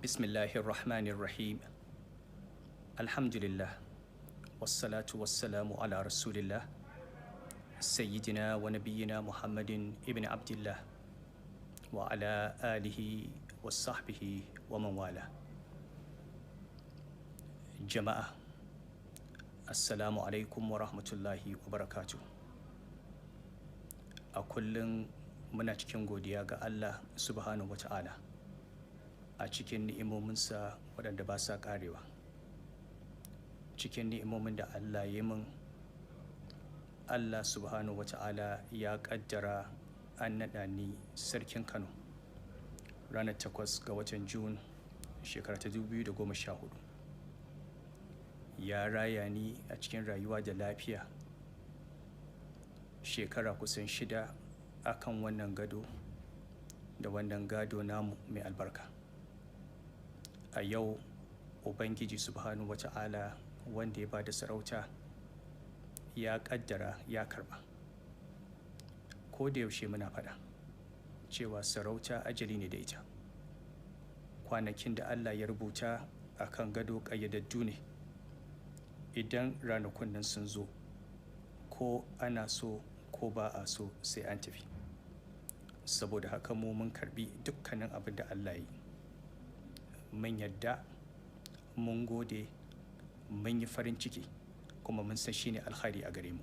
Bismillahirrahmanirrahim. Alhamdulillah. Wassalatu wassalamu ala rasulillah. Sayyidina wa nabiyyina Muhammadin ibn Abdullah wa ala alihi wa sahbihi wa man wala. Jama'a, assalamu alaikum wa rahmatullahi wa barakatuh. A kullum muna cikin godiya ga Allah subhanahu wa ta'ala a cikin ni'imominsa waɗanda ba sa ƙarewa. Cikin ni'imomin da Allah ya min, Allah subhanahu wa ta'ala ya ƙaddara an naɗa ni sarkin Kano ranar 8 ga watan Jun shekara ta 2014. Ya raya ni a cikin rayuwa da lafiya shekara kusan 6 akan wannan gado da wannan gado namu mai albarka. A yau Ubangiji subhanahu wa ta'ala wanda ya ba da sarauta ya ƙaddara ya karɓa. Ko da yaushe muna faɗa cewa sarauta ajali ne da ita. Kwanakin da Allah ya rubuta a kan gado ƙayyadaddu ne. Idan ranakun nan sun zo, ko ana so ko ba a so sai an tafi. Saboda haka mu mun karɓi dukkanin abin da Allah ya yi. Mun yadda, mun gode, mun yi farin ciki, kuma mun san shi ne alkhairi a gare mu.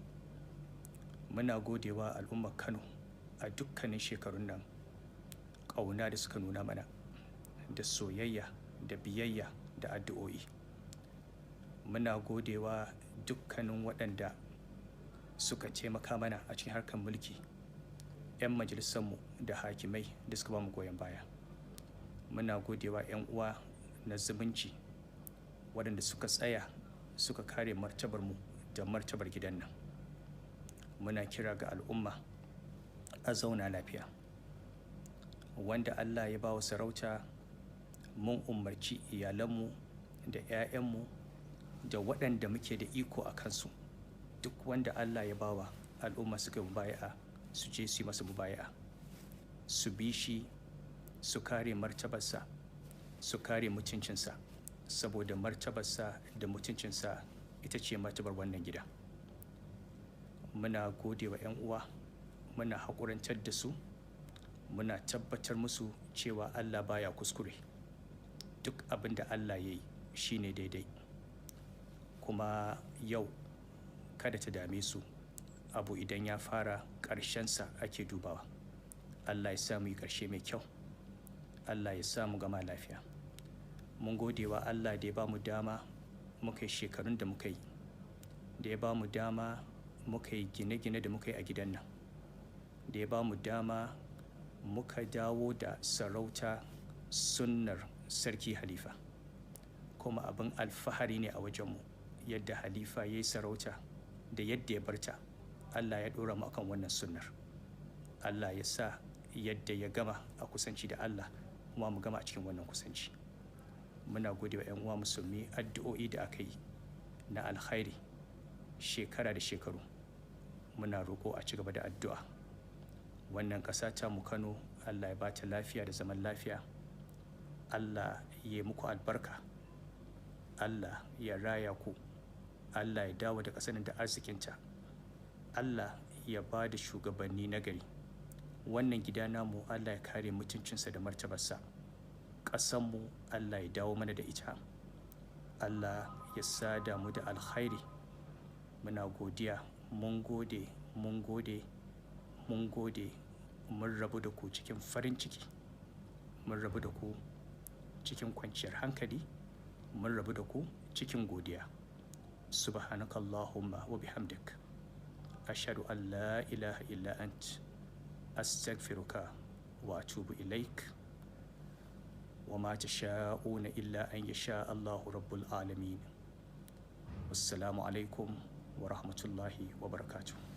Muna godewa al'ummar Kano a dukkanin shekarun nan ƙauna da suka nuna mana, da soyayya da biyayya da addu'o'i. Muna godewa dukkanin waɗanda suka taimaka mana a cikin harkar mulki, 'yan majalisarmu da hakimai da suka ba mu goyon baya. Muna godewa 'yan uwa na zumunci waɗanda suka tsaya suka kare martabarmu da martabar gidan nan. Muna kira ga al'umma a zauna lafiya. Wanda Allah ya ba wa sarauta, mun umarci iyalanmu da 'ya'yanmu da waɗanda muke da iko a kansu, duk wanda Allah ya bawa al'umma suka mubaya'a su je su yi masa mubaya'a, su bi shi, su kare martabarsa, su kare mutuncinsa, saboda martabarsa da mutuncinsa ita ce martabar wannan gida. Muna gode wa 'yan uwa, muna haƙurantar da su, muna tabbatar musu cewa Allah baya kuskure. Duk abin da Allah ya yi shi ne daidai. Kuma yau kada ta dame su, abu idan ya fara ƙarshensa ake dubawa. Allah ya sa mu yi ƙarshe mai kyau, Allah ya sa mu gama lafiya. Mun gode wa Allah da ya ba mu dama muka yi shekarun da muka yi, da ya ba mu dama muka yi gine-gine da muka yi a gidan nan, da ya ba mu dama muka dawo da sarauta sunnar sarki halifa. Kuma abin alfahari ne a wajenmu yadda halifa ya yi sarauta da yadda ya barta. Allah ya ɗora mu akan wannan sunnar. Allah ya sa yadda ya gama a kusanci da Allah, kuma mu gama a cikin wannan kusanci. Muna gode wa 'yan uwa musulmi addu'o'i da aka yi na alkhairi shekara da shekaru. Muna roƙo a ci gaba da addu'a. Wannan ƙasa ta mu Kano, Allah ya ba ta lafiya da zaman lafiya. Allah ya yi muku albarka. Allah ya raya ku. Allah ya dawo da ƙasar da arzikinta. Allah ya ba da shugabanni nagari. Wannan gida namu Allah ya kare mutuncinsa da martabarsa. Ƙasanmu Allah ya dawo mana da ita. Allah ya sada mu da alkhairi. Muna godiya, mun gode, mun gode, mun gode. Mun rabu da ku cikin farin ciki, mun rabu da ku cikin kwanciyar hankali, mun rabu da ku cikin godiya. Subhanakallahumma wa bihamdik, ashhadu an la ilaha illa ant, astaghfiruka wa atubu ilaik. Wa ma tasha'una illa an yasha Allahu rabbul alamin. Wassalamu alaikum wa rahmatullahi wa barakatuh.